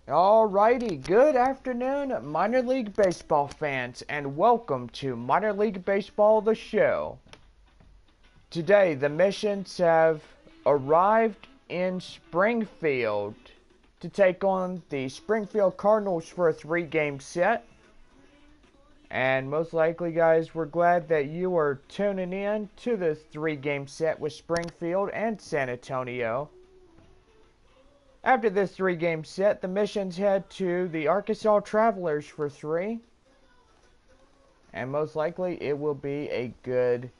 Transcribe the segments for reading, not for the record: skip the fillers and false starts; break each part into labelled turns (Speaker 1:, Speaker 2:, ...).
Speaker 1: Alrighty, good afternoon, minor league baseball fans, and welcome to Minor League Baseball, the show. Today, the Missions have arrived in Springfield to take on the Springfield Cardinals for a 3-game set. And most likely, guys, we're glad that you are tuning in to this 3-game set with Springfield and San Antonio. After this 3-game set, the Missions head to the Arkansas Travelers for 3. And most likely it will be a good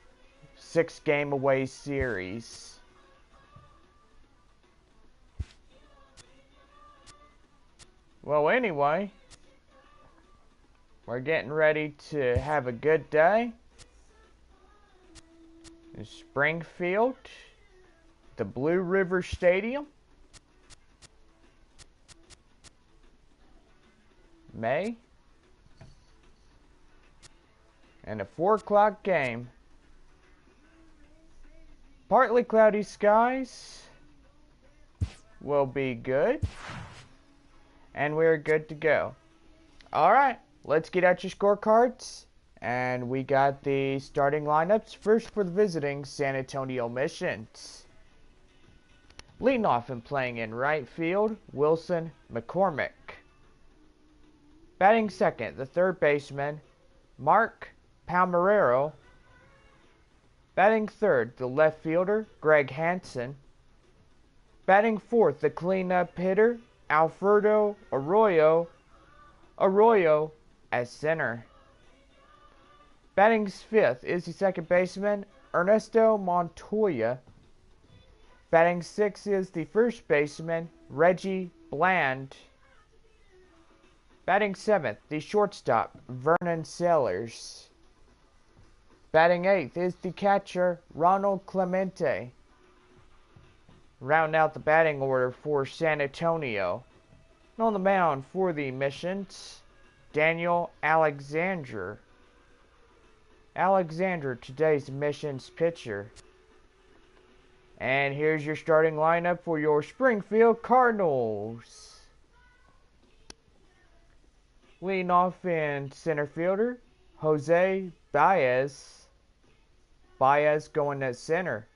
Speaker 1: 6-game away series. Well, anyway, we're getting ready to have a good day in Springfield, the Blue River Stadium. May, and a 4 o'clock game. Partly cloudy skies will be good, and we're good to go. Alright, let's get out your scorecards, and we got the starting lineups first for the visiting San Antonio Missions. Leading off and playing in right field, Wilson McCormick. Batting second, the third baseman, Mark Palmerero. Batting third, the left fielder, Greg Hansen. Batting fourth, the cleanup hitter, Alfredo Arroyo. Arroyo at center. Batting fifth is the second baseman, Ernesto Montoya. Batting sixth is the first baseman, Reggie Bland. Batting seventh, the shortstop, Vernon Sellers. Batting eighth is the catcher, Ronald Clemente. Rounding out the batting order for San Antonio. And on the mound for the Missions, Daniel Alexander. Alexander, today's Missions pitcher. And here's your starting lineup for your Springfield Cardinals. Leading off in center fielder, Jose Baez. Baez going at center.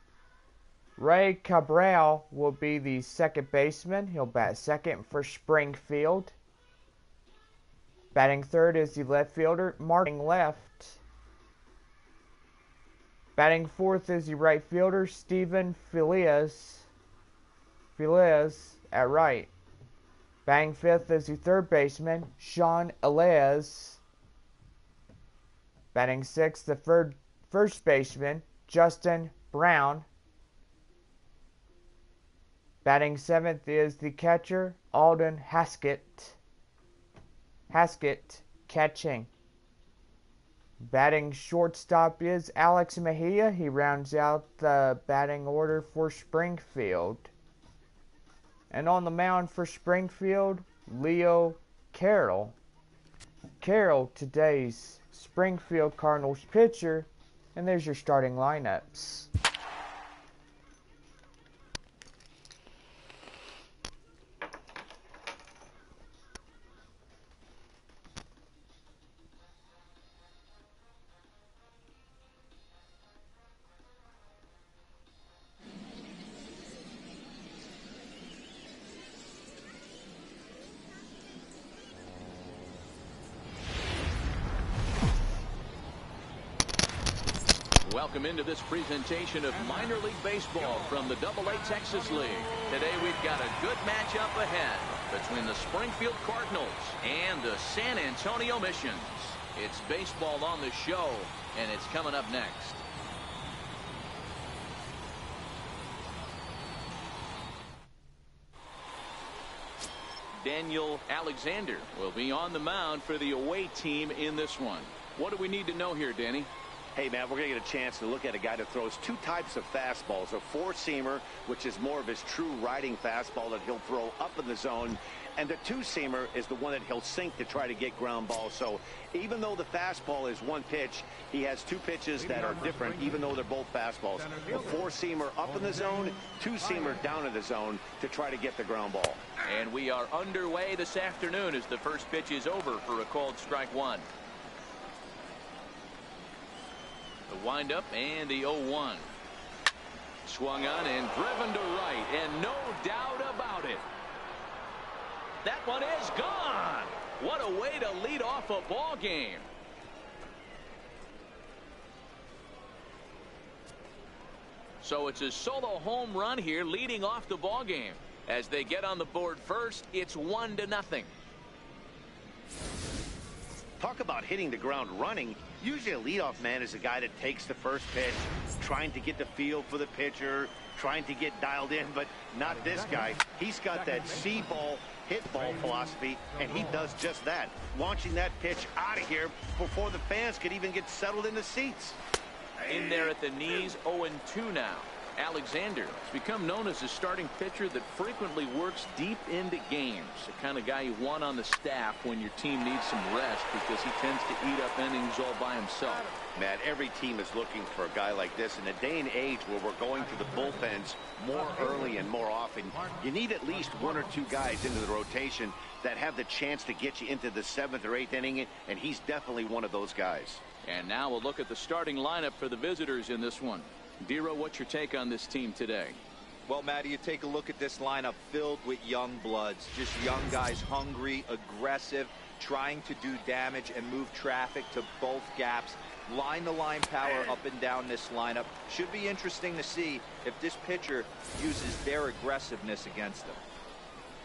Speaker 1: Ray Cabral will be the second baseman. He'll bat second for Springfield. Batting third is the left fielder, Martin left. Batting fourth is the right fielder, Steven Feliz. Feliz at right. Batting fifth is the third baseman, Sean Elias. Batting sixth, the first baseman, Justin Brown. Batting seventh is the catcher, Alden Haskett. Haskett catching. Batting shortstop is Alex Mejia. He rounds out the batting order for Springfield. And on the mound for Springfield, Leo Carroll. Carroll, today's Springfield Cardinals pitcher. And there's your starting lineups.
Speaker 2: Welcome into this presentation of minor league baseball from the AA Texas League. Today we've got a good matchup ahead between the Springfield Cardinals and the San Antonio Missions. It's baseball on the show, and it's coming up next. Daniel Alexander will be on the mound for the away team in this one. What do we need to know here, Danny?
Speaker 3: Hey, man, we're going to get a chance to look at a guy that throws two types of fastballs. A four-seamer, which is more of his true riding fastball that he'll throw up in the zone. And the two-seamer is the one that he'll sink to try to get ground balls. So even though the fastball is one pitch, he has two pitches that are different, even though they're both fastballs. A four-seamer up in the zone, two-seamer down in the zone to try to get the ground ball.
Speaker 2: And we are underway this afternoon as the first pitch is over for a called strike one. The windup and the 0-1. Swung on and driven to right, and no doubt about it. That one is gone. What a way to lead off a ball game. So it's a solo home run here leading off the ball game. As they get on the board first, it's 1-0.
Speaker 3: Talk about hitting the ground running. Usually a leadoff man is a guy that takes the first pitch, trying to get the feel for the pitcher, trying to get dialed in, but not this guy. He's got that see ball, hit ball philosophy, and he does just that, launching that pitch out of here before the fans could even get settled in the seats.
Speaker 2: In there at the knees, 0-2 now. Alexander has become known as a starting pitcher that frequently works deep into games. The kind of guy you want on the staff when your team needs some rest, because he tends to eat up innings all by himself.
Speaker 3: Matt, every team is looking for a guy like this. In a day and age where we're going to the bullpens more early and more often, you need at least one or two guys into the rotation that have the chance to get you into the 7th or 8th inning, and he's definitely one of those guys.
Speaker 2: And now we'll look at the starting lineup for the visitors in this one. Dero, what's your take on this team today?
Speaker 4: Well, Matty, you take a look at this lineup filled with young bloods, just young guys, hungry, aggressive, trying to do damage and move traffic to both gaps. Line-to-line power up and down this lineup. Should be interesting to see if this pitcher uses their aggressiveness against them.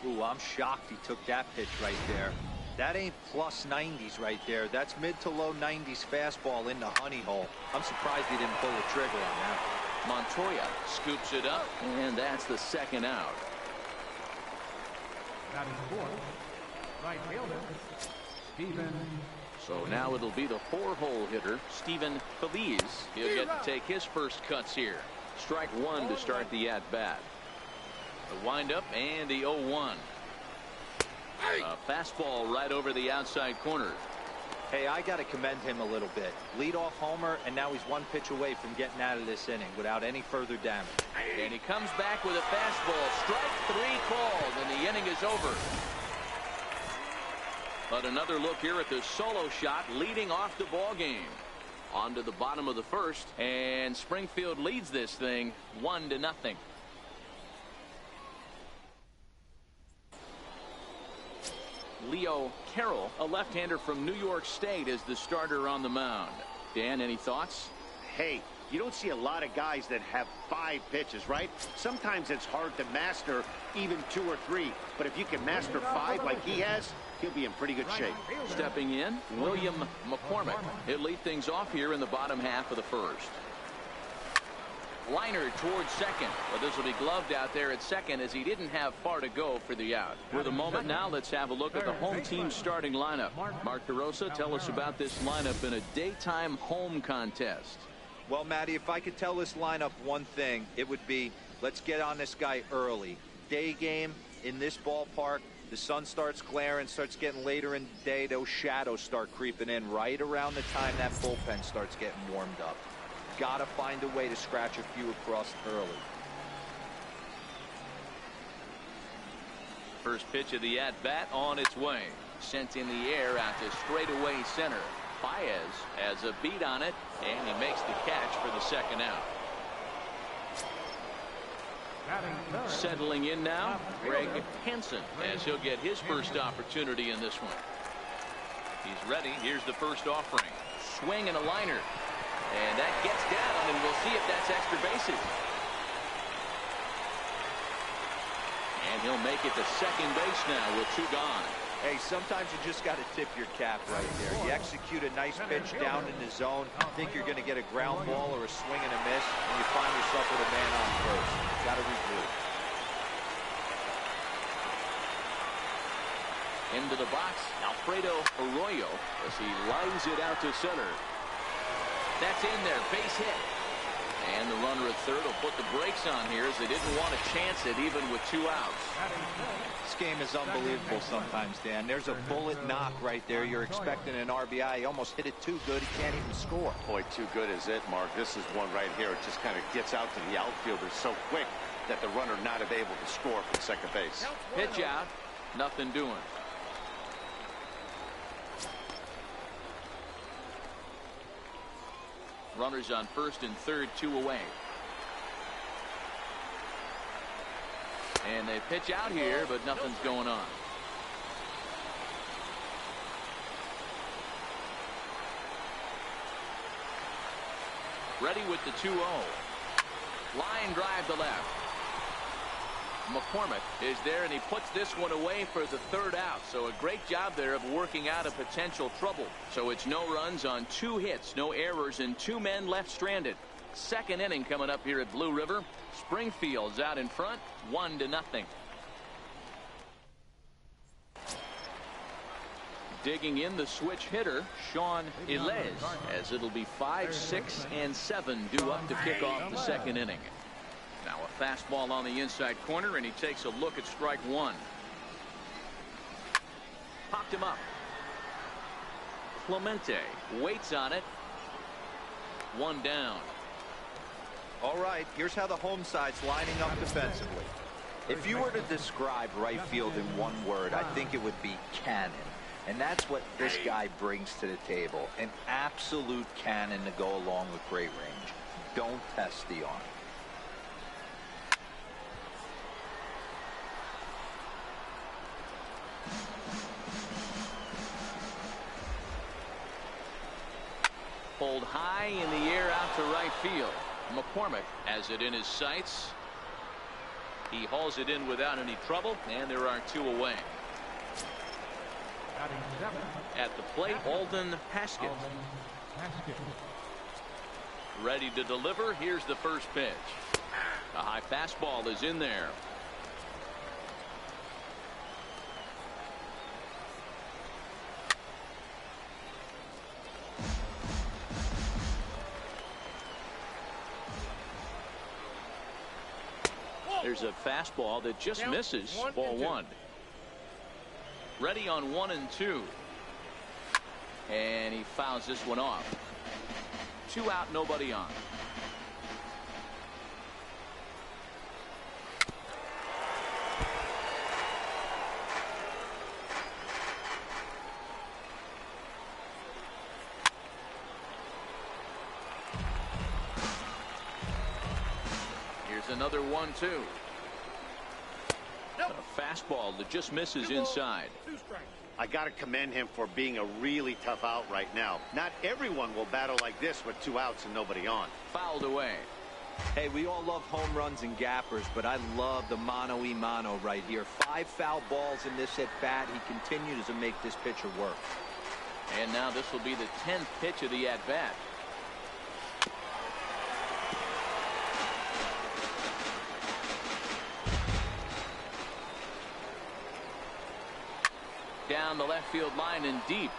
Speaker 4: Ooh, I'm shocked he took that pitch right there. That ain't plus 90s right there. That's mid to low 90s fastball in the honey hole. I'm surprised he didn't pull the trigger on that.
Speaker 2: Montoya scoops it up, and that's the second out.
Speaker 5: Batting fourth, right fielder, Steven.
Speaker 2: So now it'll be the 4-hole hitter, Steven Feliz. He'll get to take his first cuts here. Strike one to start the at-bat. The windup and the 0-1. A fastball right over the outside corner.
Speaker 4: Hey, I got to commend him a little bit. Leadoff homer, and now he's one pitch away from getting out of this inning without any further damage.
Speaker 2: And he comes back with a fastball. Strike three called, and the inning is over. But another look here at the solo shot leading off the ball game. On to the bottom of the first, and Springfield leads this thing 1-0. Leo Carroll, a left-hander from New York State, is the starter on the mound. Dan, any thoughts?
Speaker 3: Hey, you don't see a lot of guys that have 5 pitches, right? Sometimes it's hard to master even 2 or 3, but if you can master 5 like he has, he'll be in pretty good shape.
Speaker 2: Stepping in, William McCormick. He'll lead things off here in the bottom half of the first. Liner towards second, but this will be gloved out there at second as he didn't have far to go for the out. For the moment now, let's have a look at the home team starting lineup. Mark DeRosa, tell us about this lineup in a daytime home contest.
Speaker 4: Well, Matty, if I could tell this lineup one thing, it would be, let's get on this guy early. Day game in this ballpark, the sun starts glaring, starts getting later in the day, those shadows start creeping in right around the time that bullpen starts getting warmed up. Got to find a way to scratch a few across early.
Speaker 2: First pitch of the at-bat on its way. Sent in the air out to straightaway center. Baez has a beat on it, and he makes the catch for the second out. Settling in now, Greg Hansen, as he'll get his first opportunity in this one. He's ready. Here's the first offering. Swing and a liner. And that gets down, and we'll see if that's extra bases. And he'll make it to second base now with 2 gone.
Speaker 4: Hey, sometimes you just got to tip your cap right there. You execute a nice pitch down in the zone, think you're going to get a ground ball or a swing and a miss, and you find yourself with a man on first. Got to regroup.
Speaker 2: Into the box, Alfredo Arroyo as he lines it out to center. That's in there. Base hit. And the runner at third will put the brakes on here as they didn't want to chance it even with 2 outs.
Speaker 4: This game is unbelievable sometimes, Dan. There's a bullet knock right there. You're expecting an RBI. He almost hit it too good. He can't even score.
Speaker 3: Boy, too good is it, Mark. This is one right here. It just kind of gets out to the outfielder so quick that the runner not able to score from second base.
Speaker 2: Pitch out. Nothing doing. Runners on first and third, 2 away. And they pitch out here, but nothing's going on. Ready with the 2-0. Line drive to left. McCormick is there, and he puts this one away for the 3rd out. So a great job there of working out a potential trouble. So it's no runs on 2 hits, no errors, and 2 men left stranded. 2nd inning coming up here at Blue River. Springfield's out in front, 1-0. Digging in the switch hitter, Sean Ilez, as it'll be 5, 6, and 7 due up to kick off the 2nd inning. Now a fastball on the inside corner, and he takes a look at strike 1. Popped him up. Clemente waits on it. 1 down.
Speaker 4: All right, here's how the home side's lining up defensively. If you were to describe right field in one word, I think it would be cannon. And that's what this guy brings to the table. An absolute cannon to go along with great range. Don't test the arm.
Speaker 2: Pulled high in the air out to right field. McCormick has it in his sights. He hauls it in without any trouble, and there are 2 away. At the plate, Alden Haskett. Ready to deliver. Here's the first pitch. A high fastball is in there. There's a fastball that just misses. Ball 1. Ready on 1 and 2. And he fouls this one off. 2 out, nobody on. Here's another 1-2. A fastball that just misses inside.
Speaker 3: I got to commend him for being a really tough out right now. Not everyone will battle like this with 2 outs and nobody on.
Speaker 2: Fouled away.
Speaker 4: Hey, we all love home runs and gappers, but I love the mano-y-mano right here. 5 foul balls in this at bat. He continues to make this pitcher work.
Speaker 2: And now this will be the 10th pitch of the at bat. Down the left field line and deep.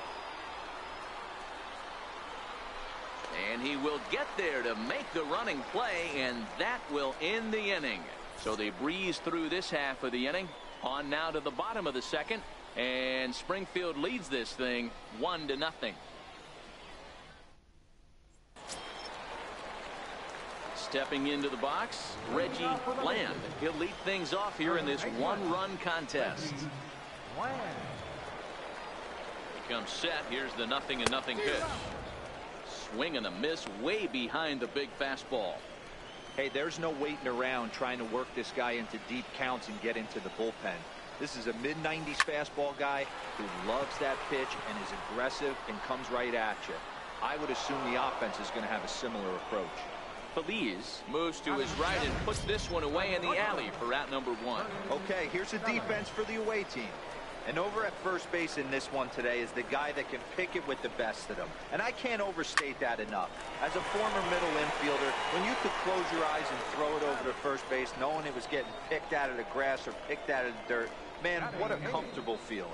Speaker 2: And he will get there to make the running play, and that will end the inning. So they breeze through this half of the inning. On now to the bottom of the 2nd, and Springfield leads this thing 1-0. Stepping into the box, Reggie Bland. He'll lead things off here in this 1-run contest. Comes set. Here's the 0-0 pitch. Swing and a miss way behind the big fastball.
Speaker 4: Hey, there's no waiting around trying to work this guy into deep counts and get into the bullpen. This is a mid-90s fastball guy who loves that pitch and is aggressive and comes right at you. I would assume the offense is going to have a similar approach.
Speaker 2: Feliz moves to his right and puts this one away in the alley for out number 1.
Speaker 4: Okay, here's the defense for the away team. And over at first base in this one today is the guy that can pick it with the best of them. And I can't overstate that enough. As a former middle infielder, when you could close your eyes and throw it over to first base knowing it was getting picked out of the grass or picked out of the dirt, man, what a comfortable feeling.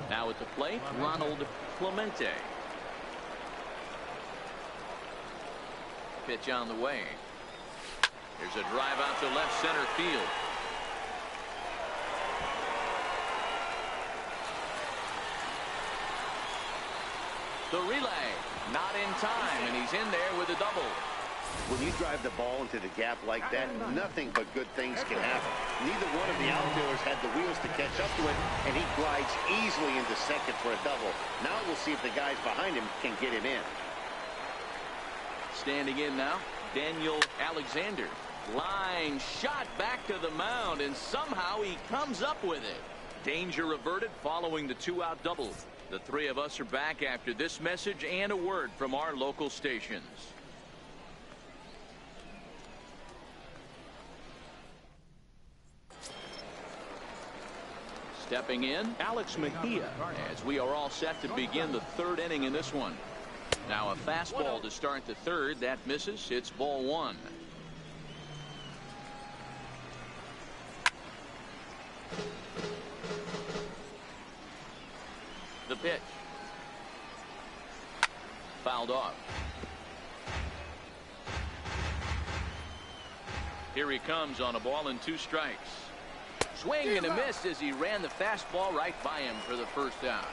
Speaker 2: Now at the plate, Ronald Clemente. Pitch on the way. Here's a drive out to left center field. The relay, not in time, and he's in there with a double.
Speaker 3: When you drive the ball into the gap like that, nothing but good things can happen. Neither one of the outfielders had the wheels to catch up to it, and he glides easily into second for a double. Now we'll see if the guys behind him can get him in.
Speaker 2: Standing in now, Daniel Alexander. Line shot back to the mound, and somehow he comes up with it. Danger averted following the 2-out double. The three of us are back after this message and a word from our local stations. Stepping in, Alex Mejia, as we are all set to begin the third inning in this one. Now a fastball to start the third. That misses. It's ball one. The pitch. Fouled off. Here he comes on a ball and 2 strikes. Swing and a miss as he ran the fastball right by him for the first out.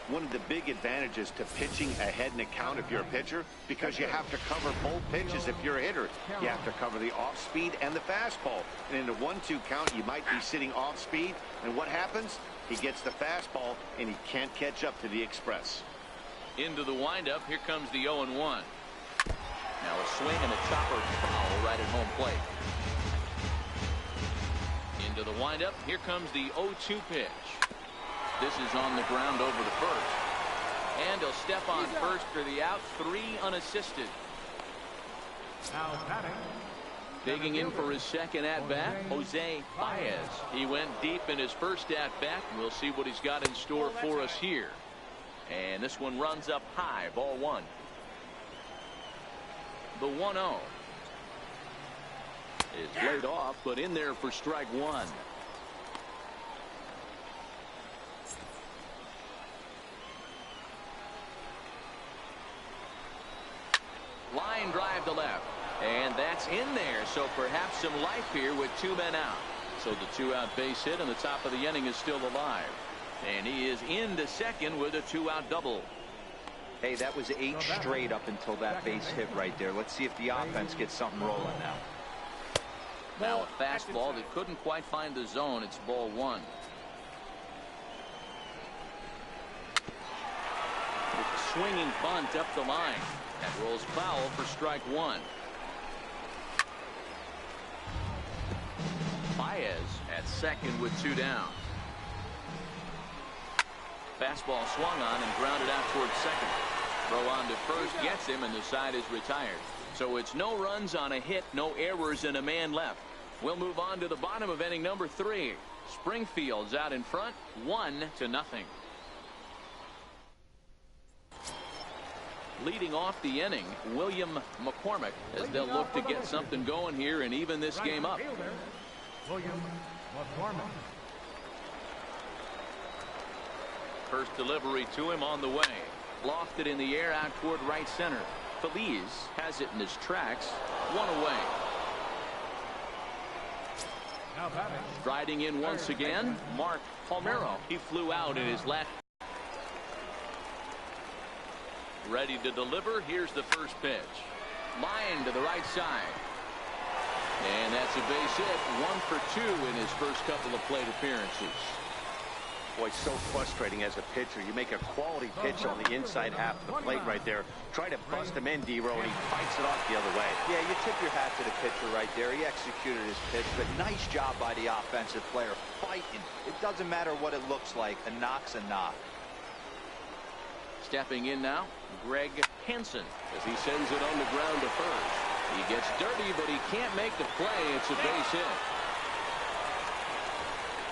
Speaker 3: One of the big advantages to pitching ahead in the count if you're a pitcher, because you have to cover both pitches if you're a hitter. You have to cover the off speed and the fastball. And in the 1-2 count, you might be sitting off speed. And what happens? He gets the fastball, and he can't catch up to the express.
Speaker 2: Into the windup. Here comes the 0-1. Now a swing and a chopper foul right at home plate. Into the windup. Here comes the 0-2 pitch. This is on the ground over the first. And he'll step on first for the out. 3 unassisted.
Speaker 5: Now batting.
Speaker 2: Digging in for his second at-bat, Jose Baez. He went deep in his first at-bat. We'll see what he's got in store for us here. And this one runs up high, ball one. The 1-0. It's laid off, but in there for strike one. Line drive to left. And that's in there, so perhaps some life here with 2 men out. So the 2-out base hit and the top of the inning is still alive. And he is into second with a 2-out double.
Speaker 4: Hey, that was 8 straight up until that base hit right there. Let's see if the offense gets something rolling now.
Speaker 2: Now a fastball that couldn't quite find the zone. It's ball one. With a swinging bunt up the line. That rolls foul for strike one. Baez at second with 2 down. Fastball swung on and grounded out towards second. Throw on to first gets him, and the side is retired. So it's no runs on a hit, no errors, and a man left. We'll move on to the bottom of inning number 3. Springfield's out in front, 1-0. Leading off the inning, William McCormick, as they'll look to get something going here and even this game up.
Speaker 5: William McCormick.
Speaker 2: First delivery to him on the way. Lofted in the air out toward right center. Feliz has it in his tracks. 1 away.
Speaker 5: Now batting.
Speaker 2: Striding in once again, Mark Palmero. He flew out in his last. Ready to deliver. Here's the first pitch. Line to the right side. And that's a base hit. 1 for 2 in his first couple of plate appearances.
Speaker 3: Boy, so frustrating as a pitcher. You make a quality pitch on the inside half of the plate right there. Try to bust him in, D-Row, and he fights it off the other way.
Speaker 4: Yeah, you tip your hat to the pitcher right there. He executed his pitch, but nice job by the offensive player fighting. It doesn't matter what it looks like. A knock's a knock.
Speaker 2: Stepping in now, Greg Hansen, as he sends it on the ground to first. He gets dirty, but he can't make the play. It's a base hit.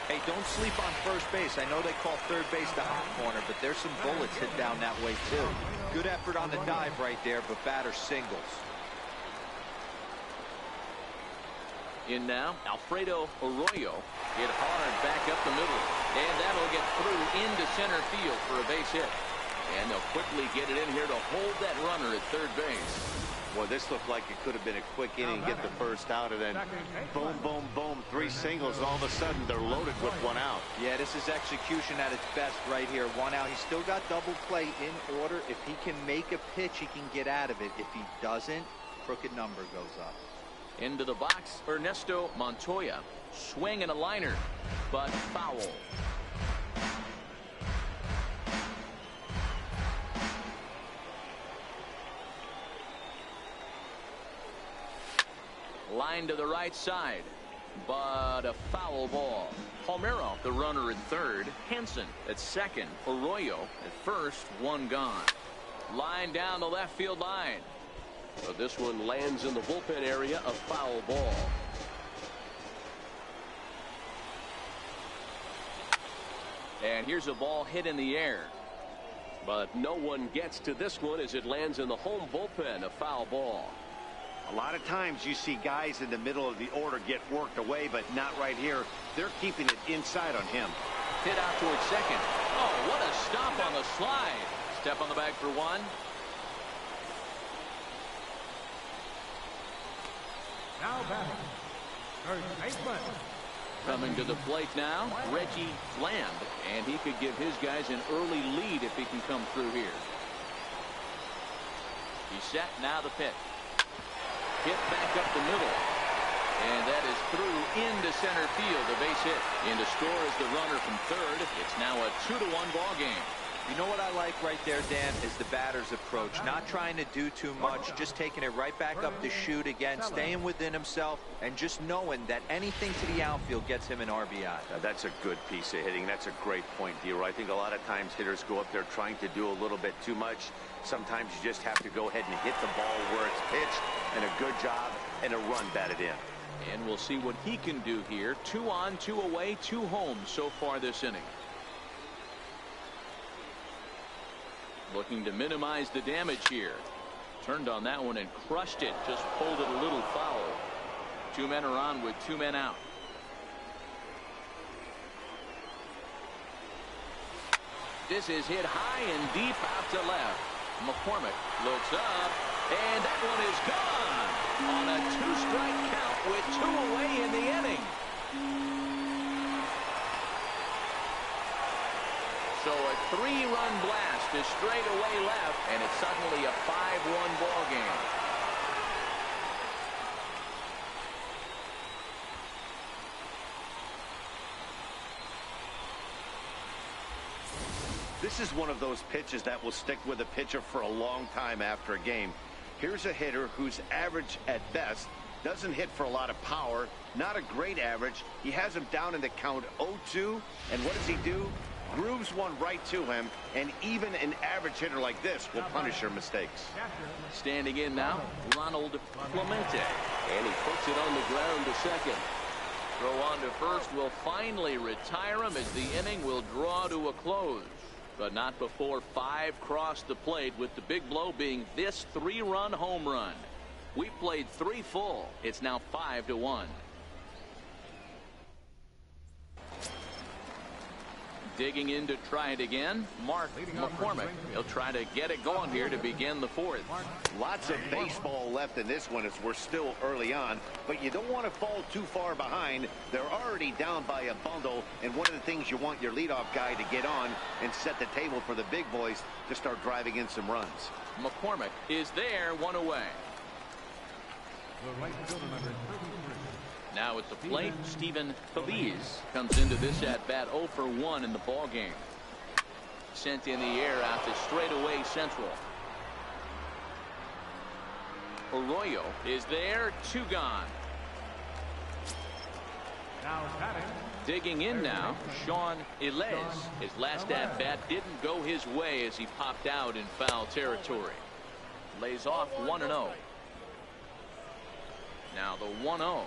Speaker 4: Hey, don't sleep on first base. I know they call third base the hot corner, but there's some bullets hit down that way, too. Good effort on the dive right there, but batter singles.
Speaker 2: In now, Alfredo Arroyo. Hit hard back up the middle. And that'll get through into center field for a base hit. And they'll quickly get it in here to hold that runner at third base.
Speaker 3: Well, this looked like it could have been a quick inning, get the first out, and then boom, boom, boom, 3 singles, and all of a sudden they're loaded with 1 out.
Speaker 4: Yeah, this is execution at its best right here. 1 out. He's still got double play in order. If he can make a pitch, he can get out of it. If he doesn't, crooked number goes up.
Speaker 2: Into the box, Ernesto Montoya. Swing and a liner, but foul. Line to the right side, but a foul ball. Palmero, the runner at third. Hansen at second. Arroyo at first. 1 gone. Line down the left field line.
Speaker 6: But this one lands in the bullpen area, a foul ball.
Speaker 2: And here's a ball hit in the air.
Speaker 6: But no one gets to this one as it lands in the home bullpen, a foul ball.
Speaker 3: A lot of times you see guys in the middle of the order get worked away, but not right here. They're keeping it inside on him.
Speaker 2: Hit out towards second. Oh, what a stop on the slide. Step on the bag for 1.
Speaker 5: Now batting, third baseman.
Speaker 2: Coming to the plate now, Reggie Bland. And he could give his guys an early lead if he can come through here. He's set, now the pitch. Hit back up the middle. And that is through into center field, a base hit. In to score is the runner from third. It's now a 2-1 ball game.
Speaker 4: You know what I like right there, Dan, is the batter's approach. Not trying to do too much, just taking it right back up to shoot again, staying within himself, and just knowing that anything to the outfield gets him an RBI.
Speaker 3: That's a good piece of hitting. That's a great point, D-Roy. I think a lot of times hitters go up there trying to do a little bit too much. Sometimes you just have to go ahead and hit the ball where it's pitched, and a good job and a run batted in.
Speaker 2: And we'll see what he can do here. 2 on, 2 away, 2 home so far this inning. Looking to minimize the damage here. Turned on that one and crushed it. Just pulled it a little foul. 2 men are on with 2 men out. This is hit high and deep out to left. McCormick looks up, and that one is gone on a 2-strike count with 2 away in the inning. So a 3-run blast is straight away left, and it's suddenly a 5-1 ball game.
Speaker 3: This is one of those pitches that will stick with a pitcher for a long time after a game. Here's a hitter who's average at best, doesn't hit for a lot of power, not a great average. He has him down in the count 0-2, and what does he do? Grooves one right to him, and even an average hitter like this will punish your mistakes.
Speaker 2: Standing in now, Ronald Clemente.
Speaker 6: And he puts it on the ground to second.
Speaker 2: Throw on to first will finally retire him as the inning will draw to a close. But not before 5 crossed the plate, with the big blow being this 3-run home run. We played 3 full. It's now 5-1. Digging in to try it again, Mark McCormick. He'll try to get it going here to begin the 4th.
Speaker 3: Lots of baseball left in this one as we're still early on, but you don't want to fall too far behind. They're already down by a bundle, and one of the things you want your leadoff guy to get on and set the table for the big boys to start driving in some runs.
Speaker 2: McCormick is there, 1 away.
Speaker 5: The right fielder, number 33.
Speaker 2: Now at the plate, Steven Feliz comes into this at bat 0 for 1 in the ball game. Sent in the air out to straightaway central. Arroyo is there, 2 gone.
Speaker 5: Now batting,
Speaker 2: Digging in now, Sean Ilez. His last at bat didn't go his way as he popped out in foul territory. Lays off 1-0. Now the 1-0.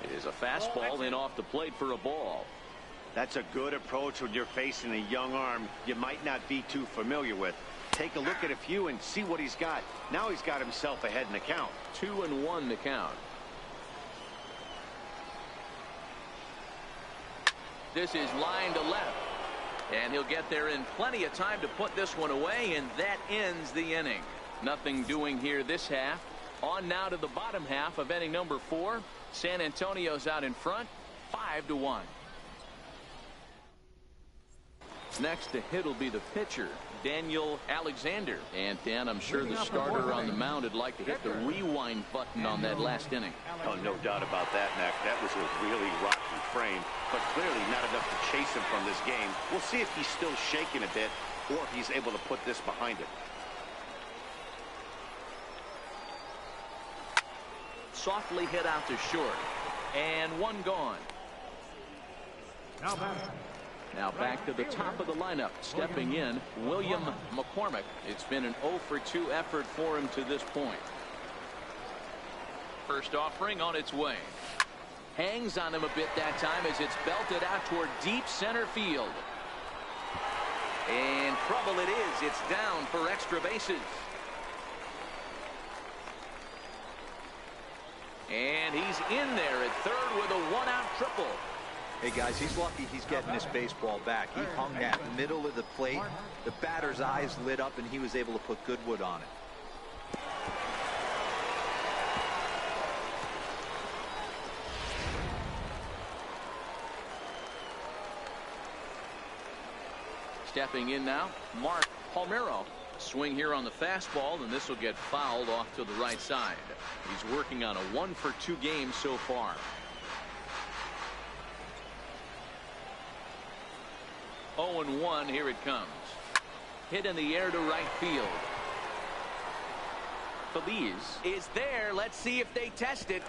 Speaker 2: It is a fastball in off the plate for a ball.
Speaker 3: That's a good approach when you're facing a young arm you might not be too familiar with. Take a look at a few and see what he's got. Now he's got himself ahead in the count.
Speaker 2: 2-1 to count. This is line to left. And he'll get there in plenty of time to put this one away, and that ends the inning. Nothing doing here this half. On now to the bottom half of inning number 4. San Antonio's out in front, 5-1. Next to hit will be the pitcher, Daniel Alexander. And Dan, I'm sure the starter on the mound would like to hit the rewind button on that last inning.
Speaker 3: Oh, no doubt about that, Mac. That was a really rocky frame, but clearly not enough to chase him from this game. We'll see if he's still shaking a bit or if he's able to put this behind him.
Speaker 2: Softly hit out to short. And one gone. Now back to the top of the lineup. Stepping in, William McCormick. It's been an 0-for-2 effort for him to this point. First offering on its way. Hangs on him a bit that time as it's belted out toward deep center field. And trouble it is. It's down for extra bases. And he's in there at third with a one-out triple.
Speaker 4: Hey, guys, he's lucky he's getting this baseball back. He hung that middle of the plate. The batter's eyes lit up, and he was able to put good wood on it.
Speaker 2: Stepping in now, Mark Palmero. Swing here on the fastball, and this will get fouled off to the right side. He's working on a 1-for-2 game so far. 0-1, here it comes. Hit in the air to right field. Feliz is there. Let's see if they test it.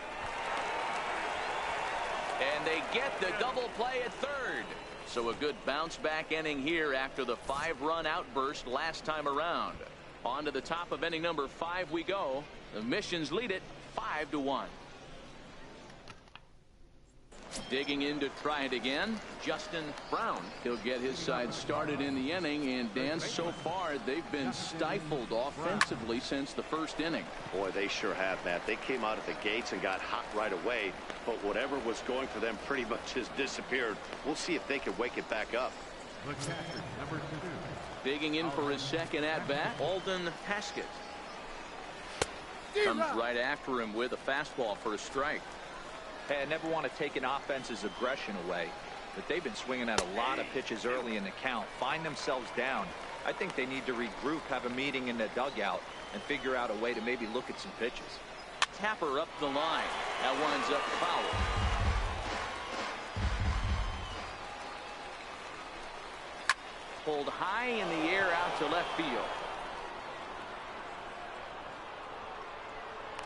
Speaker 2: And they get the double play at third. So a good bounce back inning here after the 5-run outburst last time around. On to the top of inning number 5 we go. The Missions lead it 5-1. Digging in to try it again, Justin Brown. He'll get his side started in the inning, and Dan, so far they've been stifled offensively since the first inning.
Speaker 3: Boy, they sure have, Matt. They came out of the gates and got hot right away, but whatever was going for them pretty much has disappeared. We'll see if they can wake it back up.
Speaker 2: Digging in for his second at-bat, Alden Haskett. Comes right after him with a fastball for a strike.
Speaker 4: Hey, I never want to take an offense's aggression away, but they've been swinging at a lot of pitches early in the count. Find themselves down. I think they need to regroup, have a meeting in the dugout, and figure out a way to maybe look at some pitches.
Speaker 2: Tapper up the line. That winds up foul. Pulled high in the air out to left field.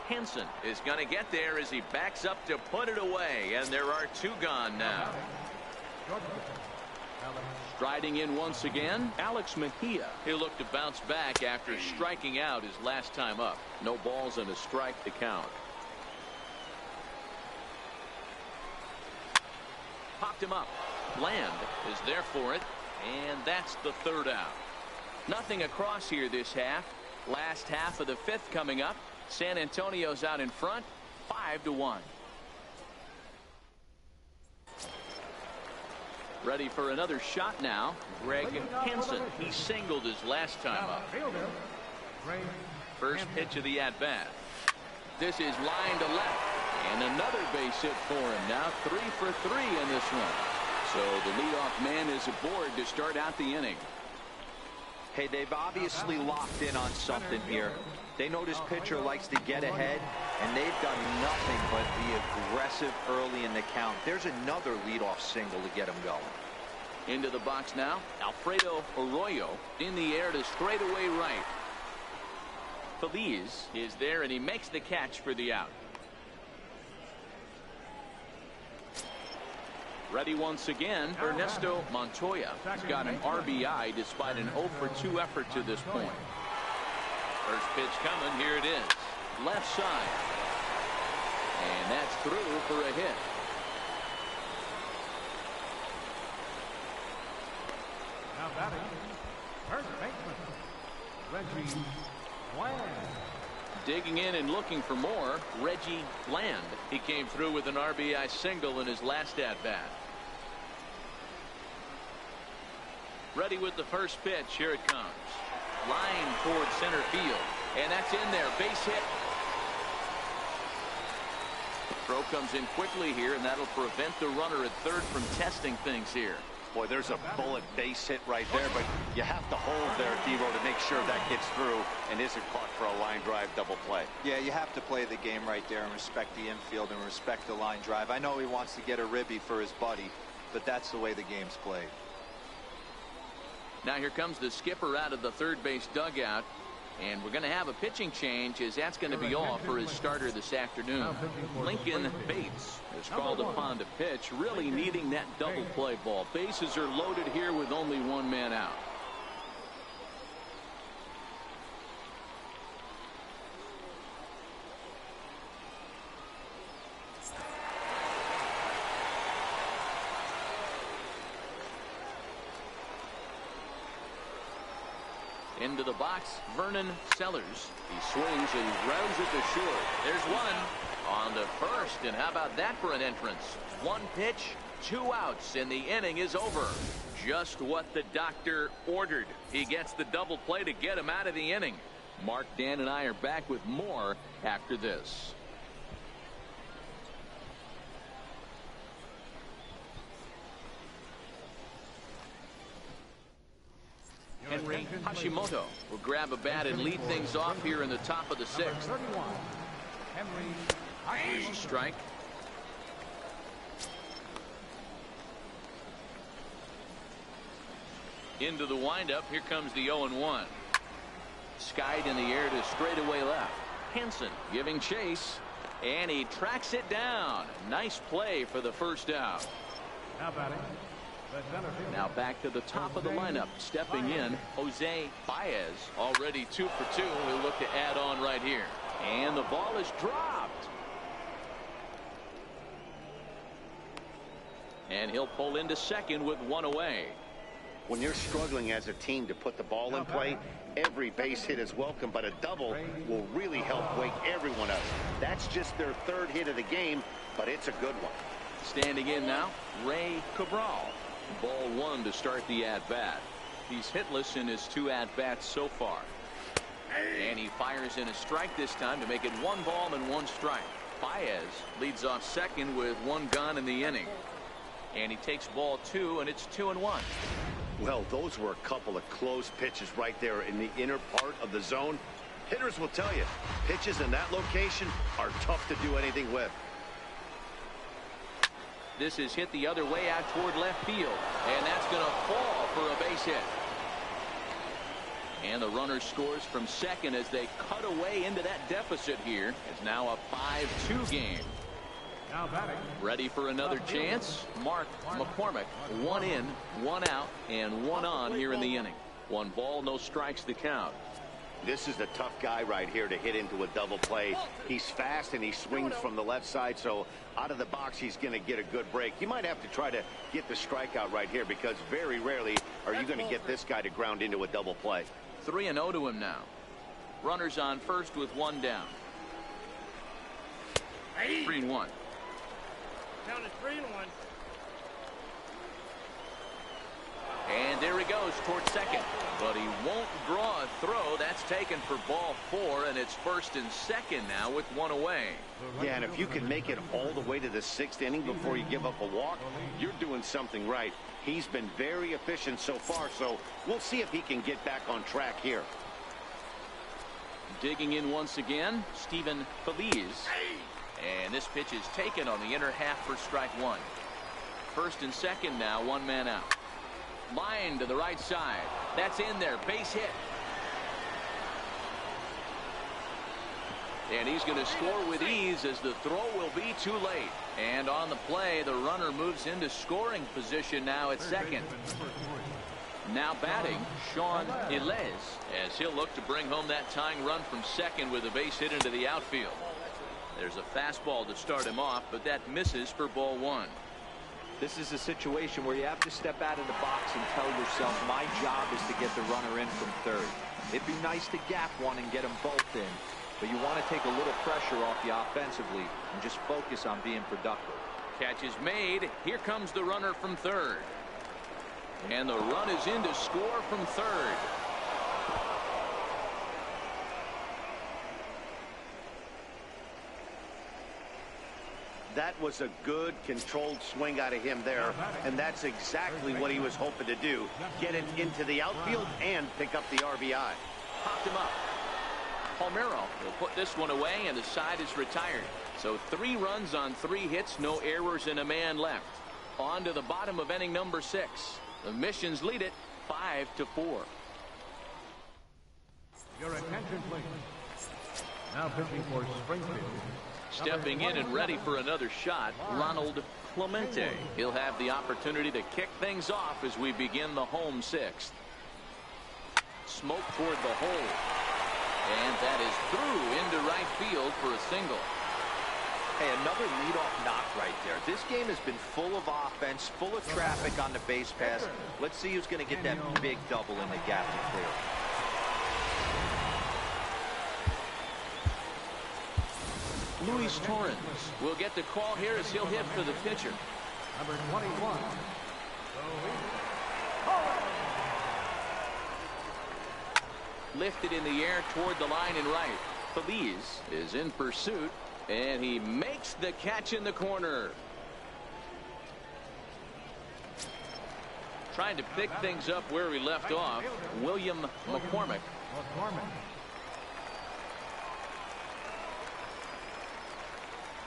Speaker 2: Henson is going to get there as he backs up to put it away, and there are 2 gone now. Striding in once again, Alex Mejia. He'll look to bounce back after striking out his last time up. No balls and a strike to count. Popped him up. Bland is there for it, and that's the 3rd out. Nothing across here this half. Last half of the 5th coming up. San Antonio's out in front, 5-1. Ready for another shot now. Greg Hansen. He singled his last time up. First pitch of the at-bat. This is line to left. And another base hit for him. Now 3 for 3 in this one. So the leadoff man is aboard to start out the inning.
Speaker 4: Hey, they've obviously locked in on something here. They know this pitcher likes to get ahead, and they've done nothing but be aggressive early in the count. There's another leadoff single to get him going.
Speaker 2: Into the box now, Alfredo Arroyo in the air to straightaway right. Feliz is there, and he makes the catch for the out. Ready once again, Ernesto Montoya. He's got an RBI despite an 0-for-2 effort to this point. First pitch coming, here it is. Left side. And that's through for a hit.
Speaker 5: Now batting, first baseman, Reggie Bland.
Speaker 2: Digging in and looking for more, Reggie Bland. He came through with an RBI single in his last at-bat. Ready with the first pitch. Here it comes. Line towards center field. And that's in there. Base hit. Throw comes in quickly here, and that'll prevent the runner at third from testing things here.
Speaker 3: Boy, there's a bullet base hit right there, but you have to hold there, Devo, to make sure that gets through and isn't caught for a line drive double play.
Speaker 4: Yeah, you have to play the game right there and respect the infield and respect the line drive. I know he wants to get a ribby for his buddy, but that's the way the game's played.
Speaker 2: Now here comes the skipper out of the third base dugout. And we're going to have a pitching change, as that's going to be all for his starter this afternoon. Lincoln Bates is called upon to pitch, really needing that double play ball. Bases are loaded here with only one man out. Into the box, Vernon Sellers. He swings and rounds it to short. There's one on the first, and how about that for an entrance? One pitch, 2 outs, and the inning is over. Just what the doctor ordered. He gets the double play to get him out of the inning. Mark, Dan, and I are back with more after this. Henry Hashimoto will grab a bat and lead things off here in the top of the 6th. Here's a strike. Into the windup. Here comes the 0-1. Skied in the air to straightaway left. Hansen giving chase, and he tracks it down. Nice play for the first out.
Speaker 5: Now batting.
Speaker 2: Now back to the top of the lineup. Stepping in, Jose Baez, already 2 for 2. He'll look to add on right here. And the ball is dropped. And he'll pull into second with 1 away.
Speaker 3: When you're struggling as a team to put the ball in play, every base hit is welcome, but a double will really help wake everyone up. That's just their 3rd hit of the game, but it's a good one.
Speaker 2: Standing in now, Ray Cabral. Ball 1 to start the at-bat. He's hitless in his 2 at-bats so far. And he fires in a strike this time to make it 1 ball and 1 strike. Baez leads off second with 1 gone in the inning. And he takes ball 2, and it's 2-1.
Speaker 3: Well, those were a couple of close pitches right there in the inner part of the zone. Hitters will tell you, pitches in that location are tough to do anything with.
Speaker 2: This is hit the other way out toward left field, and that's going to fall for a base hit. And the runner scores from second as they cut away into that deficit here. It's now a 5-2 game.
Speaker 5: Now batting.
Speaker 2: Ready for another chance. Mark McCormick, 1 in, 1 out, and 1 on here in the inning. 1 ball, no strikes to count.
Speaker 3: This is a tough guy right here to hit into a double play. He's fast and he swings from the left side, so out of the box he's going to get a good break. You might have to try to get the strikeout right here, because very rarely are you going to get this guy to ground into a double play.
Speaker 2: 3-0 to him now. Runners on first with 1 down. 3-1.
Speaker 7: Count is 3-1.
Speaker 2: And there he goes towards second, but he won't draw a throw. That's taken for ball 4, and it's 1st and 2nd now with 1 away.
Speaker 3: Yeah, and if you can make it all the way to the 6th inning before you give up a walk, you're doing something right. He's been very efficient so far, so we'll see if he can get back on track here.
Speaker 2: Digging in once again, Stephen Feliz. And this pitch is taken on the inner half for strike 1. 1st and 2nd now, 1 man out. Line to the right side. That's in there. Base hit. And he's going to score with ease, as the throw will be too late. And on the play, the runner moves into scoring position now at second. Now batting, Sean Ilez, as he'll look to bring home that tying run from second with a base hit into the outfield. There's a fastball to start him off, but that misses for ball 1.
Speaker 4: This is a situation where you have to step out of the box and tell yourself, my job is to get the runner in from third. It'd be nice to gap one and get them both in, but you want to take a little pressure off you offensively and just focus on being productive.
Speaker 2: Catch is made. Here comes the runner from third. And the run is in to score from third.
Speaker 3: That was a good, controlled swing out of him there, and that's exactly what he was hoping to do. Get it into the outfield and pick up the RBI.
Speaker 2: Popped him up. Palmeiro will put this one away, and the side is retired. So 3 runs on 3 hits, no errors, and a man left. On to the bottom of inning number 6. The Missions lead it 5-4.
Speaker 5: Your attention, please. Now pitching for Springfield.
Speaker 2: Stepping in and ready for another shot, Ronald Clemente. He'll have the opportunity to kick things off as we begin the home 6th. Smoke toward the hole. And that is through into right field for a single.
Speaker 4: Hey, another leadoff knock right there. This game has been full of offense, full of traffic on the base pass. Let's see who's going to get that big double in the gap to clear.
Speaker 2: Luis Torrens will get the call here as he'll hit for the pitcher.
Speaker 5: Number 21.
Speaker 2: Lifted in the air toward the line and right. Feliz is in pursuit, and he makes the catch in the corner. Trying to pick things up where we left off, William McCormick.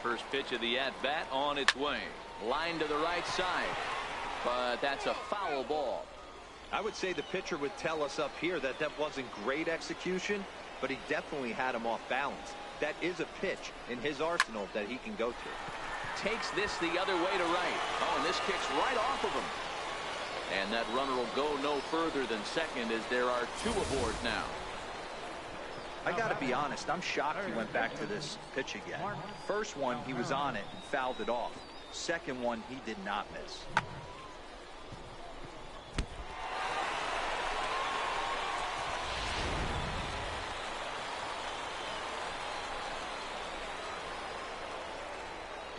Speaker 2: First pitch of the at-bat on its way. Line to the right side, but that's a foul ball.
Speaker 4: I would say the pitcher would tell us up here that that wasn't great execution, but he definitely had him off balance. That is a pitch in his arsenal that he can go to.
Speaker 2: Takes this the other way to right. Oh, and this kicks right off of him. And that runner will go no further than second as there are 2 aboard now.
Speaker 4: I got to be honest, I'm shocked he went back to this pitch again. First one, he was on it and fouled it off. Second one, he did not miss.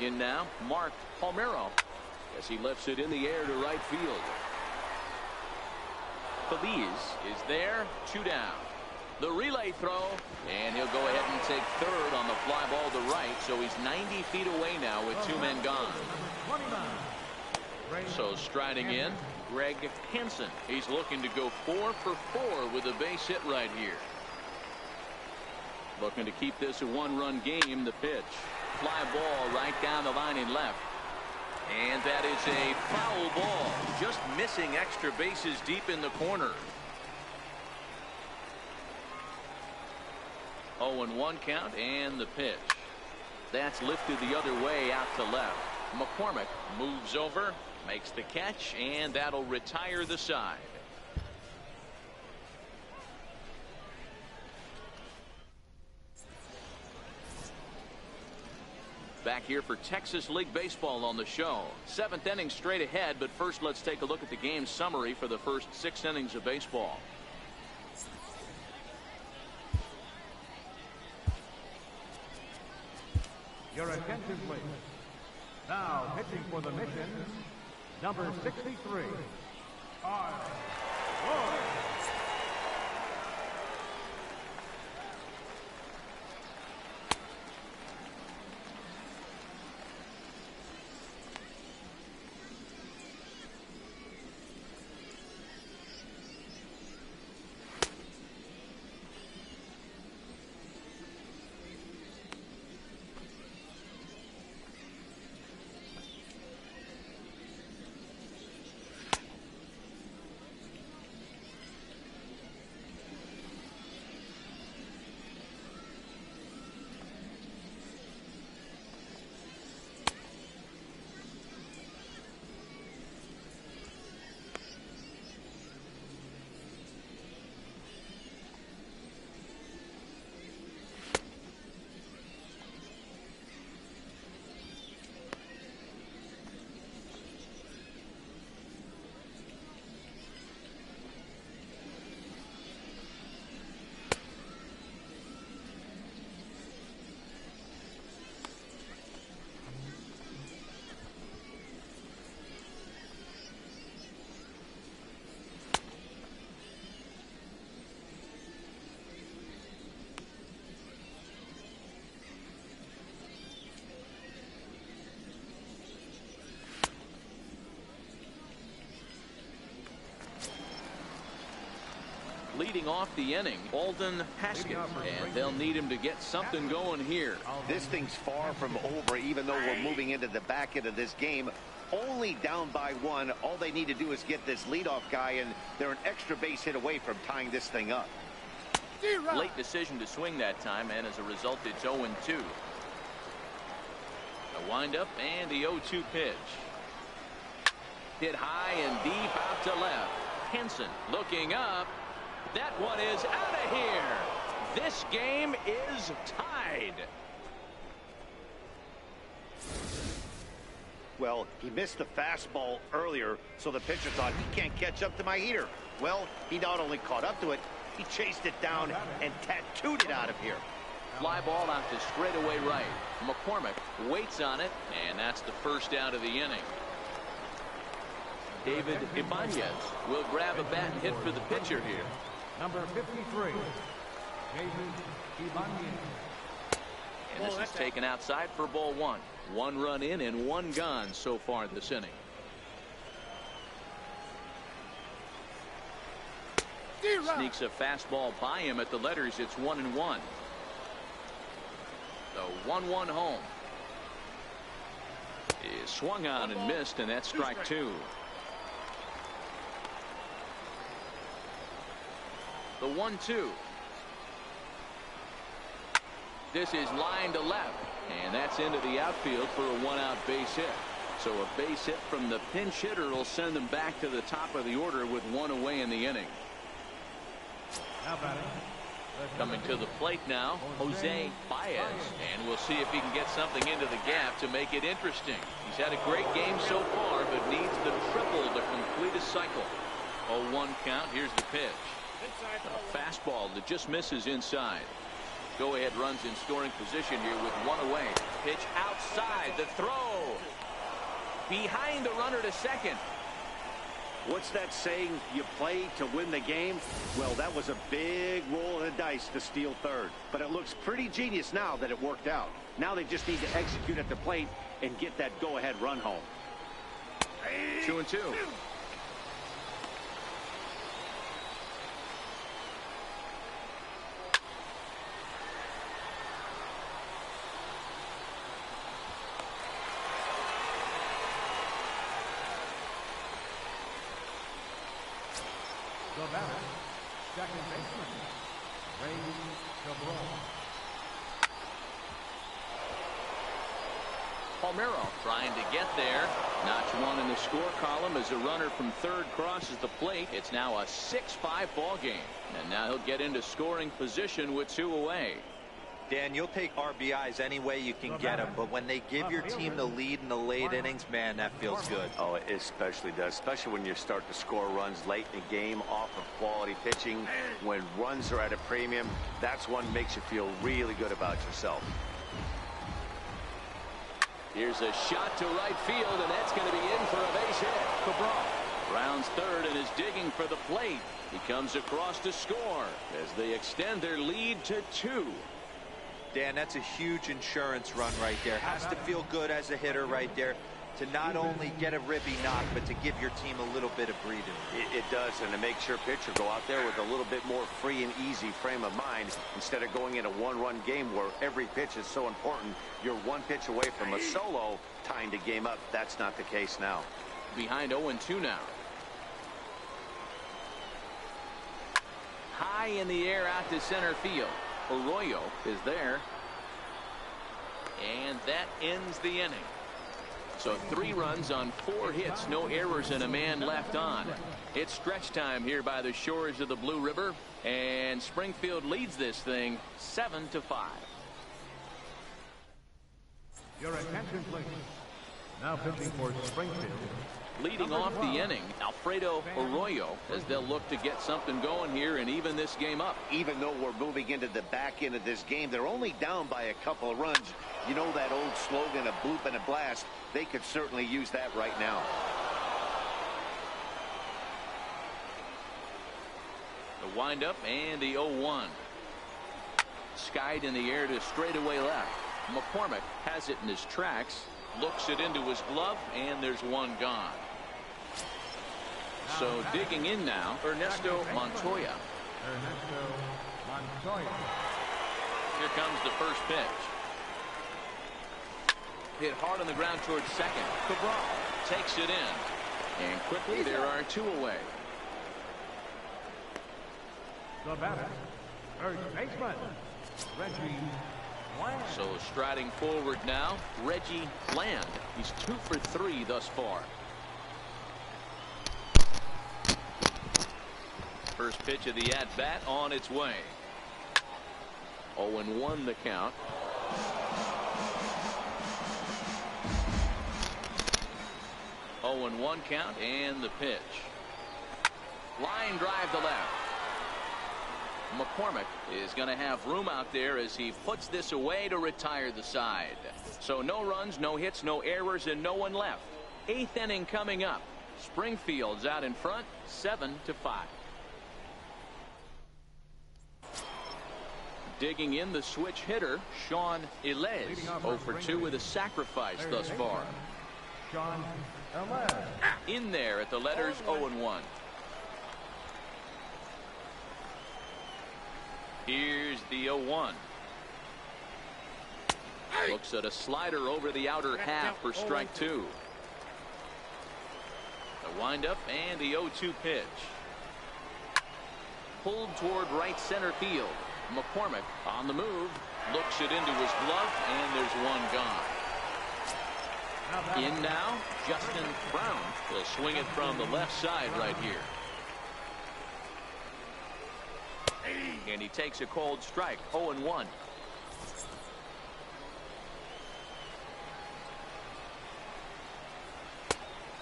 Speaker 2: In now, Mark Palmeiro as he lifts it in the air to right field. Feliz is there, 2 down. The relay throw, and he'll go ahead and take third on the fly ball to right, so he's 90 feet away now with 2 men gone. So striding in, Greg Hansen. He's looking to go 4 for 4 with a base hit right here. Looking to keep this a 1-run game. The pitch. Fly ball right down the line and left. And that is a foul ball. Just missing extra bases deep in the corner. 0-1 count and the pitch. That's lifted the other way out to left. McCormick moves over, makes the catch, and that'll retire the side. Back here for Texas League Baseball on the show. 7th inning straight ahead, but first let's take a look at the game summary for the first 6 innings of baseball.
Speaker 5: Your attention, please. Now pitching for the Missions, number 63, R. Roy.
Speaker 2: Leading off the inning, Alden Haskett, and they'll need him to get something going here.
Speaker 3: This thing's far from over, even though we're moving into the back end of this game. Only down by one. All they need to do is get this leadoff guy, and they're an extra base hit away from tying this thing up.
Speaker 2: Late decision to swing that time, and as a result, it's 0-2. A windup and the 0-2 pitch. Hit high and deep out to left. Henson looking up. That one is out of here. This game is tied.
Speaker 3: Well, he missed the fastball earlier, so the pitcher thought he can't catch up to my heater. Well, he not only caught up to it, he chased it down and tattooed it out of here.
Speaker 2: Fly ball out to straightaway right. McCormick waits on it, and that's the first out of the inning. David Ibanez will grab a bat and hit for the pitcher here.
Speaker 5: Number 53, David Ibanez.
Speaker 2: And this is taken outside for ball one. 1 run in and 1 gone so far this inning. Sneaks a fastball by him at the letters. It's 1-1. The 1-1 home is swung on and missed, and that's strike 2. The 1-2. This is line to left, and that's into the outfield for a 1-out base hit. So a base hit from the pinch hitter will send them back to the top of the order with 1 away in the inning.
Speaker 5: Now batting.
Speaker 2: Coming to the plate now, Jose Baez, and we'll see if he can get something into the gap to make it interesting. He's had a great game so far, but needs the triple to complete a cycle. 0-1 count. Here's the pitch. A fastball that just misses inside. Go ahead runs in scoring position here with 1 away. Pitch outside. The throw behind the runner to second.
Speaker 3: What's that saying? You play to win the game? Well, that was a big roll of the dice to steal third. But it looks pretty genius now that it worked out. Now they just need to execute at the plate and get that go-ahead run home.
Speaker 2: 2-2.
Speaker 5: The batter, second baseman, Ray.
Speaker 2: Palmeiro trying to get there. Notch 1 in the score column as a runner from third crosses the plate. It's now a 6-5 ball game, and now he'll get into scoring position with 2 away.
Speaker 4: Dan, you'll take RBIs any way you can get them, but when they give your team the lead in the late innings, man, that feels good.
Speaker 3: Oh, it especially does, especially when you start to score runs late in the game off of quality pitching. When runs are at a premium, that's one makes you feel really good about yourself.
Speaker 2: Here's a shot to right field, and that's going to be in for a base hit. Cabral rounds third and is digging for the plate. He comes across to score as they extend their lead to 2.
Speaker 4: Dan, that's a huge insurance run right there. Has to feel good as a hitter right there to not only get a ribby knock, but to give your team a little bit of breathing.
Speaker 3: It does, and to make sure pitcher go out there with a little bit more free and easy frame of mind instead of going in a 1-run game where every pitch is so important. You're 1 pitch away from a solo, tying the game up. That's not the case now.
Speaker 2: Behind 0-2 now. High in the air out to center field. Arroyo is there, and that ends the inning. So 3 runs on 4 hits, no errors, and a man left on. It's stretch time here by the shores of the Blue River, and Springfield leads this thing 7-5.
Speaker 5: Your attention, please. Now pitching for Springfield.
Speaker 2: Leading off the inning, Alfredo Arroyo, as they'll look to get something going here and even this game up.
Speaker 3: Even though we're moving into the back end of this game, they're only down by a couple of runs. You know that old slogan, a bloop and a blast? They could certainly use that right now.
Speaker 2: The windup and the 0-1. Skied in the air to straightaway left. McCormick has it in his tracks, looks it into his glove, and there's 1 gone. So digging in now, Ernesto Montoya.
Speaker 5: Ernesto Montoya.
Speaker 2: Here comes the first pitch. Hit hard on the ground towards second. Cabral takes it in. And quickly there are 2 away.
Speaker 5: The batter, first baseman, Reggie Bland.
Speaker 2: So striding forward now, Reggie Bland. He's 2 for 3 thus far. First pitch of the at-bat on its way. 0-1 the count. Oh, and 1 count, and the pitch. Line drive to left. McCormick is going to have room out there as he puts this away to retire the side. So no runs, no hits, no errors, and no one left. 8th inning coming up. Springfield's out in front, 7-5. Digging in the switch hitter, Sean Ilez, 0 for 2 with a sacrifice thus far.
Speaker 5: Sean Elez.
Speaker 2: In there at the letters 0-1. Here's the 0-1. Looks at a slider over the outer half for strike 2. The windup and the 0-2 pitch. Pulled toward right center field. McCormick on the move. Looks it into his glove, and there's 1 gone. In now, Justin Brown will swing it from the left side right here. And he takes a cold strike, 0-1.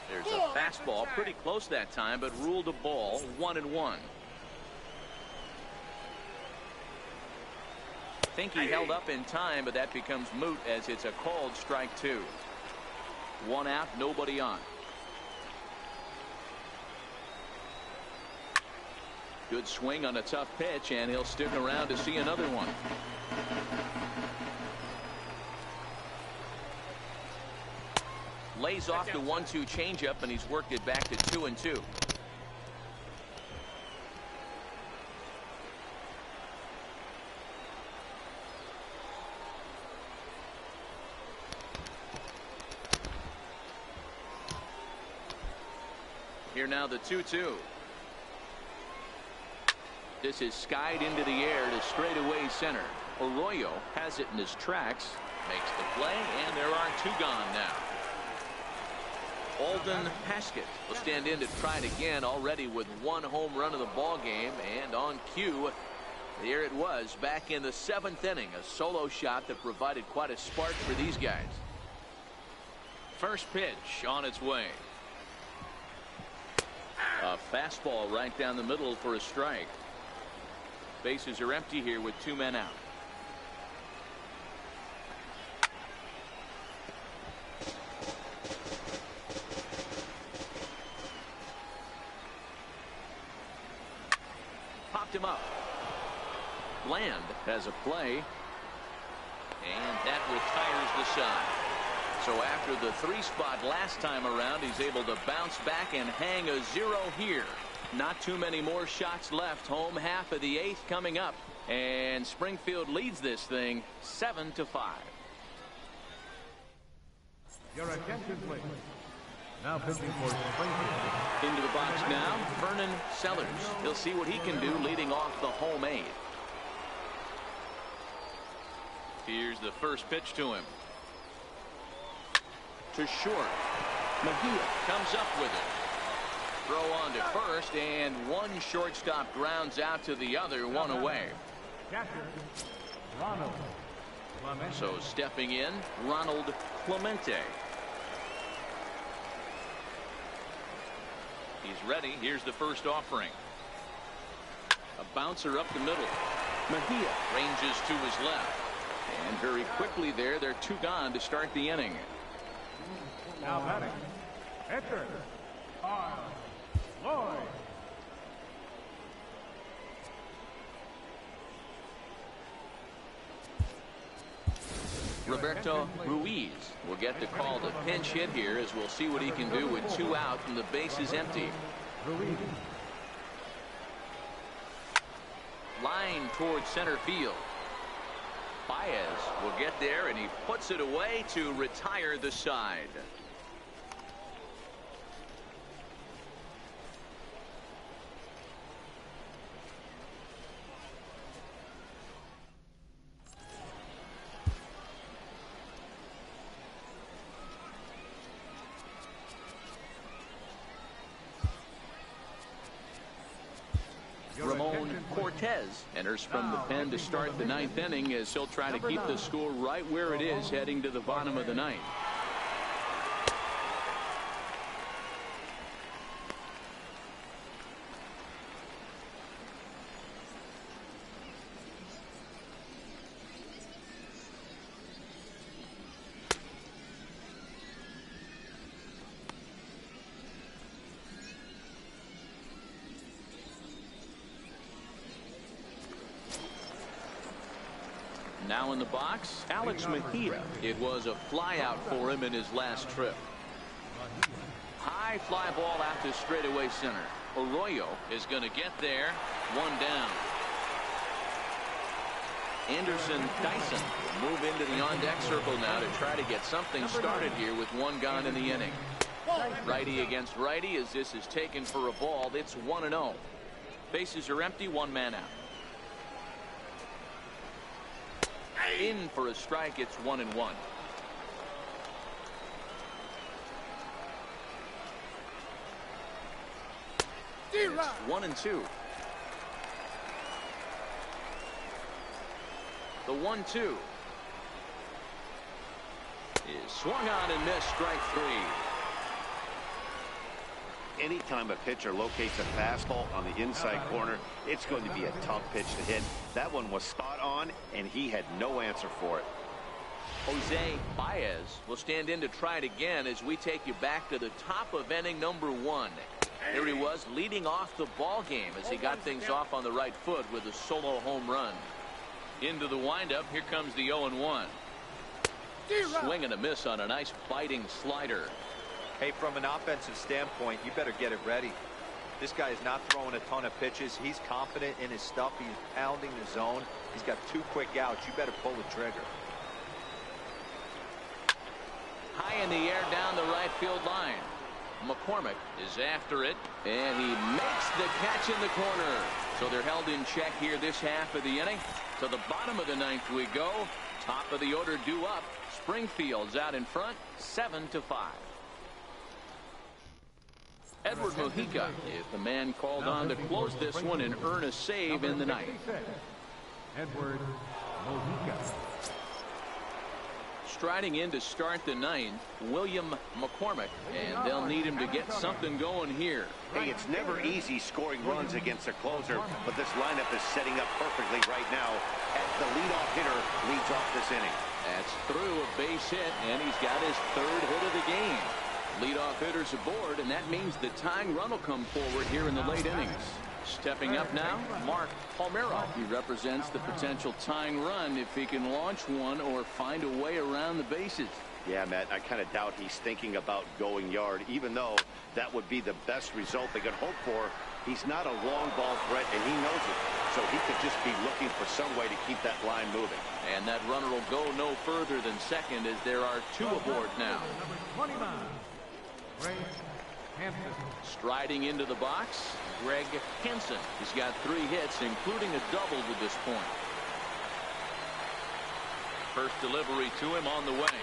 Speaker 2: There's a fastball pretty close that time, but ruled a ball, 1-1. I think he held up in time, but that becomes moot as it's a called strike 2. 1 out, nobody on. Good swing on a tough pitch, and he'll stick around to see another one. Lays off the 1-2 changeup, and he's worked it back to 2-2. Here now the 2-2. This is skied into the air to straightaway center. Arroyo has it in his tracks, makes the play, and there are 2 gone now. Alden Haskett will stand in to try it again, already with 1 home run of the ball game, and on cue, there it was back in the 7th inning, a solo shot that provided quite a spark for these guys. First pitch on its way. A fastball right down the middle for a strike. Bases are empty here with 2 men out. Popped him up. Bland has a play, and that retires the side. So after the 3 spot last time around, he's able to bounce back and hang a 0 here. Not too many more shots left. Home half of the 8th coming up, and Springfield leads this thing 7-5.
Speaker 5: Your attention, please. Now pitching for Springfield.
Speaker 2: Into the box now, Vernon Sellers. He'll see what he can do leading off the home 8th. Here's the first pitch to him. To short. Mejia comes up with it. Throw on to first, and 1 shortstop grounds out to the other, 1 away.
Speaker 5: Catcher, Ronald Clemente.
Speaker 2: So stepping in, Ronald Clemente. He's ready. Here's the first offering. A bouncer up the middle. Mejia ranges to his left. And very quickly there, they're 2 gone to start the inning.
Speaker 5: Now batting, pitcher, Lloyd.
Speaker 2: Roberto Ruiz will get the call to pinch hit here, as we'll see what he can do with 2 out and the bases empty.
Speaker 5: Ruiz.
Speaker 2: Line towards center field. Baez will get there, and he puts it away to retire the side. Cortez enters from the pen to start the ninth inning, as he'll try to keep the score right where it is heading to the bottom of the ninth. Now in the box, Alex Mejia. It was a flyout for him in his last trip. High fly ball out to straightaway center. Arroyo is going to get there. One down. Anderson Dyson will move into the on-deck circle now to try to get something started here with one gone in the inning. Righty against righty, as this is taken for a ball. It's 1-0. Bases are empty, one man out. In for a strike. It's 1-1. It's 1-2. The 1-2 is swung on and missed. Strike three.
Speaker 3: Anytime a pitcher locates a fastball on the inside corner, it's going to be a tough pitch to hit. That one was spot on, and he had no answer for it.
Speaker 2: Jose Baez will stand in to try it again as we take you back to the top of inning number 1. Here he was leading off the ball game as he got things off on the right foot with a solo home run. Into the windup. Here comes the 0-1. Swing and a miss on a nice biting slider.
Speaker 4: Hey, from an offensive standpoint, you better get it ready. This guy is not throwing a ton of pitches. He's confident in his stuff. He's pounding the zone. He's got 2 quick outs. You better pull the trigger.
Speaker 2: High in the air down the right field line. McCormick is after it, and he makes the catch in the corner. So they're held in check here this half of the inning. To the bottom of the ninth we go. Top of the order due up. Springfield's out in front, 7-5. Edward Mojica is the man called on to close this one and earn a save in the ninth.
Speaker 5: Edward Mojica.
Speaker 2: Striding in to start the ninth, William McCormick, and they'll need him to get something going here.
Speaker 3: Hey, it's never easy scoring runs against a closer, but this lineup is setting up perfectly right now as the leadoff hitter leads off this inning.
Speaker 2: That's through a base hit, and he's got his 3rd hit of the game. Leadoff hitters aboard, and that means the tying run will come forward here in the late innings. Stepping up now, Mark Palmero. He represents the potential tying run if he can launch one or find a way around the bases.
Speaker 3: Yeah, Matt, I kind of doubt he's thinking about going yard, even though that would be the best result they could hope for. He's not a long ball threat, and he knows it. So he could just be looking for some way to keep that line moving.
Speaker 2: And that runner will go no further than second as there are 2 aboard now.
Speaker 5: Number 29, Greg Hansen.
Speaker 2: Striding into the box, Greg Hansen. He's got 3 hits, including a double to this point. First delivery to him on the way.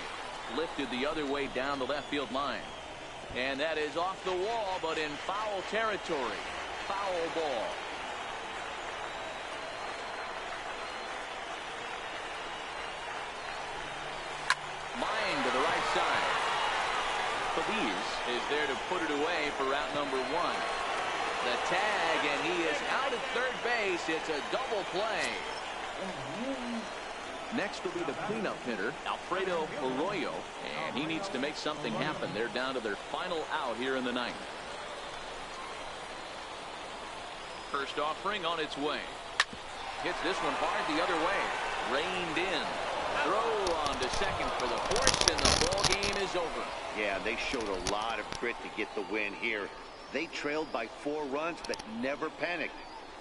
Speaker 2: Lifted the other way down the left field line. And that is off the wall, but in foul territory. Foul ball. Line to the right side. Feliz is there to put it away for route number 1. The tag, and he is out at third base. It's a double play. Next will be the cleanup hitter, Alfredo Arroyo, and he needs to make something happen. They're down to their final out here in the ninth. First offering on its way. Hits this one hard the other way. Reined in. Throw on to second for the force, and the ball game is over.
Speaker 3: Yeah, they showed a lot of grit to get the win here. They trailed by 4 runs, but never panicked.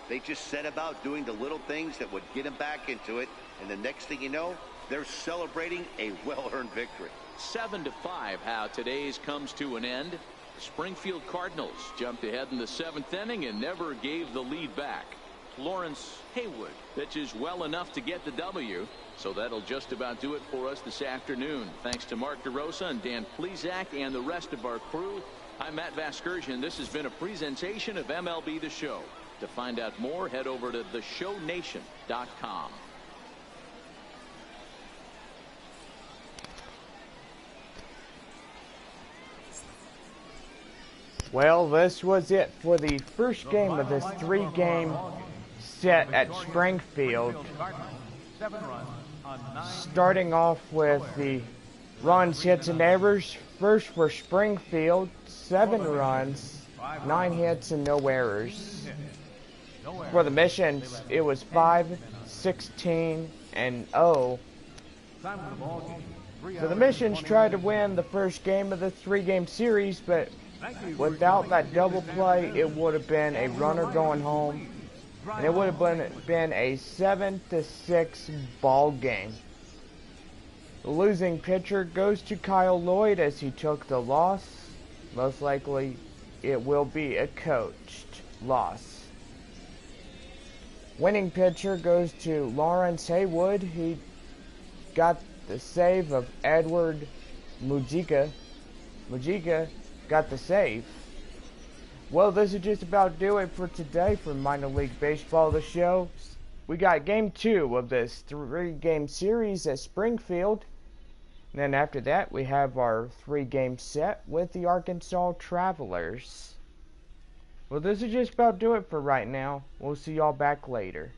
Speaker 3: They just set about doing the little things that would get them back into it, and the next thing you know, they're celebrating a well-earned victory.
Speaker 2: 7-5 how today's comes to an end. The Springfield Cardinals jumped ahead in the 7th inning and never gave the lead back. Lawrence Haywood pitches well enough to get the W. So that'll just about do it for us this afternoon. Thanks to Mark DeRosa and Dan Plesac and the rest of our crew. I'm Matt Vasgersian. This has been a presentation of MLB The Show. To find out more, head over to theshownation.com.
Speaker 1: Well, this was it for the first game of this 3-game set at Springfield.
Speaker 5: 7 runs on 9.
Speaker 1: Starting off with the runs, hits, and errors. First for Springfield, 7 runs, 9 hits, and no errors. For the Missions, it was 5, 16, and 0.
Speaker 5: Time of the ball game. 3
Speaker 1: So the
Speaker 5: hours
Speaker 1: Missions
Speaker 5: and
Speaker 1: tried to
Speaker 5: 20 minutes.
Speaker 1: win the first game of the 3-game series, but without that double play, it would have been a runner going home, and it would have been a 7-6 ball game. The losing pitcher goes to Kyle Lloyd as he took the loss. Most likely, it will be a coached loss. Winning pitcher goes to Lawrence Haywood. He got the save of Edward Mujica. Mujica got the save. Well, this is just about do it for today for Minor League Baseball, the show. We got game 2 of this 3-game series at Springfield. And then after that, we have our 3-game set with the Arkansas Travelers. Well, this is just about do it for right now. We'll see y'all back later.